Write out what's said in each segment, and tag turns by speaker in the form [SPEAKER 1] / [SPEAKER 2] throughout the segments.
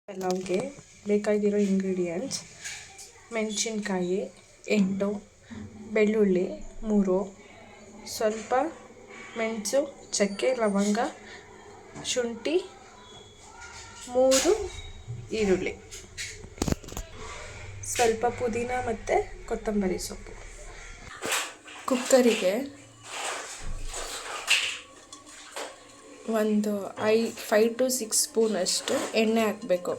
[SPEAKER 1] ಪಲಾವ್ಗೆ ಬೇಕಾಗಿರೋ ಇಂಗ್ರೀಡಿಯೆಂಟ್ಸ್: ಮೆಣಸಿನ್ಕಾಯಿ 8, ಬೆಳ್ಳುಳ್ಳಿ 3, ಸ್ವಲ್ಪ ಮೆಣಸು, ಚಕ್ಕೆ, ಲವಂಗ, ಶುಂಠಿ, 3 ಈರುಳ್ಳಿ, ಸ್ವಲ್ಪ ಪುದೀನ ಮತ್ತು ಕೊತ್ತಂಬರಿ ಸೊಪ್ಪು. ಕುಕ್ಕರಿಗೆ ಒಂದು 5 to 6 ಸ್ಪೂನಷ್ಟು ಎಣ್ಣೆ ಹಾಕಬೇಕು.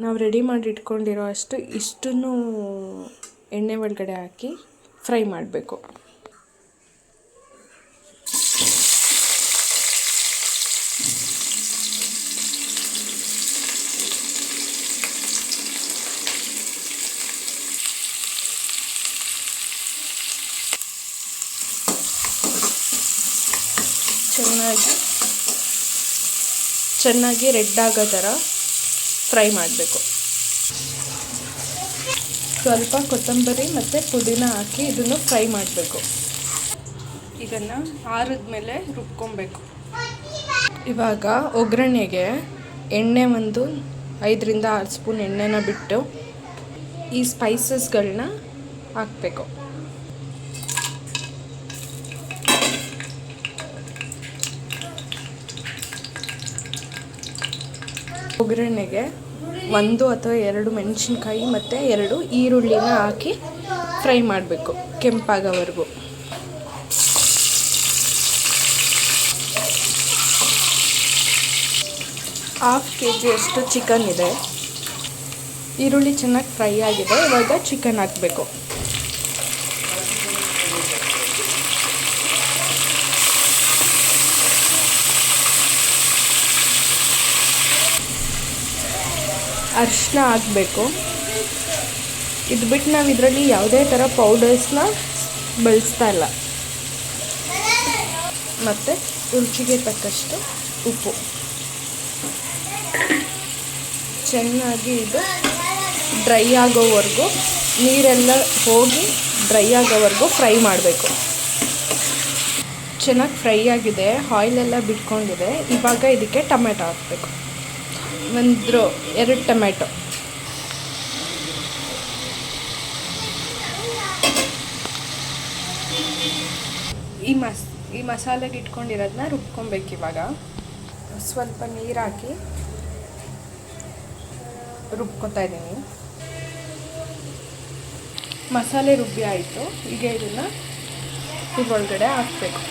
[SPEAKER 1] ನಾವು ರೆಡಿ ಮಾಡಿ ಇಟ್ಕೊಂಡಿರೋ ಇಷ್ಟನ್ನು ಎಣ್ಣೆ ಒಳಗಡೆ ಹಾಕಿ ಫ್ರೈ ಮಾಡಬೇಕು. ಚೆನ್ನಾಗಿ ರೆಡ್ ಆಗೋ ಥರ ಫ್ರೈ ಮಾಡಬೇಕು. ಸ್ವಲ್ಪ ಕೊತ್ತಂಬರಿ ಮತ್ತು ಪುದೀನ ಹಾಕಿ ಇದನ್ನು ಫ್ರೈ ಮಾಡಬೇಕು. ಇದನ್ನು ಆರಿದ ಮೇಲೆ ರುಬ್ಕೊಬೇಕು. ಇವಾಗ ಒಗ್ಗರಣೆಗೆ ಎಣ್ಣೆ ಒಂದು 5 ರಿಂದ 6 ಸ್ಪೂನ್ ಎಣ್ಣೆನ ಬಿಟ್ಟು ಈ ಸ್ಪೈಸಸ್ಗಳನ್ನ ಹಾಕಬೇಕು. ಒಗ್ಗರಣೆಗೆ 1 ಅಥವಾ 2 ಮೆಣಸಿನ್ಕಾಯಿ ಮತ್ತು 2 ಈರುಳ್ಳಿನ ಹಾಕಿ ಫ್ರೈ ಮಾಡಬೇಕು ಕೆಂಪಾಗೋವರೆಗೂ. ½ kg ಅಷ್ಟು ಚಿಕನ್ ಇದೆ. ಈರುಳ್ಳಿ ಚೆನ್ನಾಗಿ ಫ್ರೈ ಆಗಿದೆ. ಇವಾಗ ಚಿಕನ್ ಹಾಕಬೇಕು. ಅರಿಶಿನ ಹಾಕಬೇಕು. ಇದು ಬಿಟ್ಟು ನಾವು ಇದರಲ್ಲಿ ಯಾವುದೇ ಥರ ಪೌಡರ್ಸ್ನ ಬಳಸ್ತಾ ಇಲ್ಲ. ಮತ್ತು ರುಚಿಗೆ ತಕ್ಕಷ್ಟು ಉಪ್ಪು. ಚೆನ್ನಾಗಿ ಇದು ಡ್ರೈ ಆಗೋವರೆಗೂ, ನೀರೆಲ್ಲ ಹೋಗಿ ಡ್ರೈ ಆಗೋವರೆಗೂ ಫ್ರೈ ಮಾಡಬೇಕು. ಚೆನ್ನಾಗಿ ಫ್ರೈ ಆಗಿದೆ, ಆಯಿಲೆಲ್ಲ ಬಿಟ್ಕೊಂಡಿದೆ. ಇವಾಗ ಇದಕ್ಕೆ ಟೊಮೆಟೊ ಹಾಕಬೇಕು. 2 ಟೊಮೆಟೊ. ಈ ಮಸಾಲೆಗೆ ಇಟ್ಕೊಂಡಿರೋದನ್ನ ರುಬ್ಕೊಬೇಕು. ಇವಾಗ ಸ್ವಲ್ಪ ನೀರು ಹಾಕಿ ರುಬ್ಕೊತಾ ಇದ್ದೀನಿ. ಮಸಾಲೆ ರುಬ್ಬಿ ಆಯಿತು. ಈಗ ಇದನ್ನು ಇದ್ರೊಳಗಡೆ ಹಾಕಬೇಕು.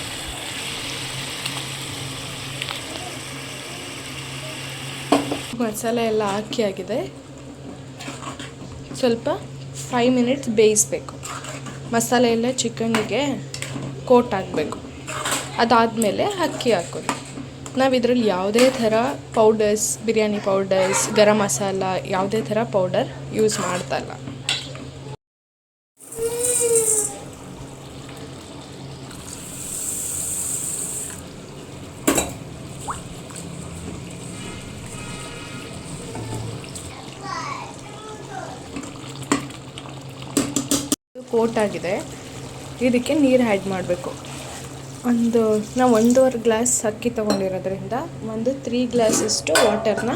[SPEAKER 1] ಮಸಾಲೆ ಎಲ್ಲ ಹಾಕಿ ಆಗಿದೆ. ಸ್ವಲ್ಪ 5 ಮಿನಿಟ್ಸ್ ಬೇಯಿಸಬೇಕು. ಮಸಾಲೆ ಎಲ್ಲ ಚಿಕನ್ನಿಗೆ ಕೋಟ್ ಆಗಬೇಕು. ಅದಾದಮೇಲೆ ಅಕ್ಕಿ ಹಾಕೋದು. ನಾವು ಇದರಲ್ಲಿ ಯಾವುದೇ ಥರ ಪೌಡರ್ಸ್, ಬಿರಿಯಾನಿ ಪೌಡರ್ಸ್, ಗರಂ ಮಸಾಲ, ಯಾವುದೇ ಥರ ಪೌಡರ್ ಯೂಸ್ ಮಾಡ್ತಾಯಿಲ್ಲ. ಕೋಟ್ ಆಗಿದೆ. ಇದಕ್ಕೆ ನೀರು ಆ್ಯಡ್ ಮಾಡಬೇಕು. ನಾವು 1.5 ಗ್ಲಾಸ್ ಅಕ್ಕಿ ತೊಗೊಂಡಿರೋದ್ರಿಂದ 3 ಗ್ಲಾಸಷ್ಟು ವಾಟರ್ನ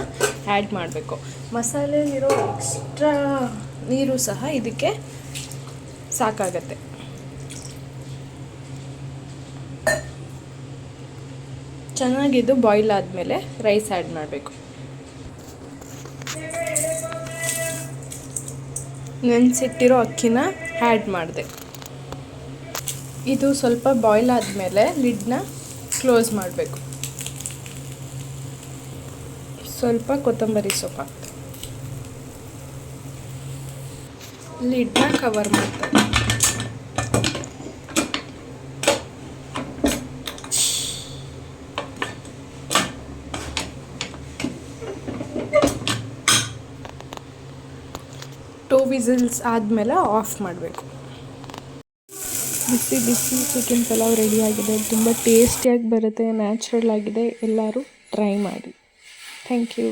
[SPEAKER 1] ಆ್ಯಡ್ ಮಾಡಬೇಕು. ಮಸಾಲೆಯಲ್ಲಿರೋ ಎಕ್ಸ್ಟ್ರಾ ನೀರು ಸಹ ಇದಕ್ಕೆ ಸಾಕಾಗತ್ತೆ. ಚೆನ್ನಾಗಿದ್ದು ಬಾಯ್ಲ್ ಆದಮೇಲೆ ರೈಸ್ ಆ್ಯಡ್ ಮಾಡಬೇಕು. ನೆನೆಸಿಟ್ಟಿರೋ ಅಕ್ಕಿನ ಆ್ಯಡ್ ಮಾಡಿದೆ. ಇದು ಸ್ವಲ್ಪ ಬಾಯ್ಲ್ ಆದಮೇಲೆ ಲಿಡ್ನ ಕ್ಲೋಸ್ ಮಾಡಬೇಕು. ಸ್ವಲ್ಪ ಕೊತ್ತಂಬರಿ ಸೊಪ್ಪು ಹಾಕ್ತೆ. ಲಿಡ್ನ ಕವರ್ ಮಾಡ್ತಾರೆ. ಟೂ ವಿಸಿಲ್ಸ್ ಆದಮೇಲೆ ಆಫ್ ಮಾಡಬೇಕು. ಬಿಸಿ ಬಿಸಿ ಚಿಕನ್ ಪಲಾವ್ ರೆಡಿಯಾಗಿದೆ. ತುಂಬ ಟೇಸ್ಟಿಯಾಗಿ ಬರುತ್ತೆ, ನ್ಯಾಚುರಲ್ ಆಗಿದೆ. ಎಲ್ಲರೂ ಟ್ರೈ ಮಾಡಿ. Thank you.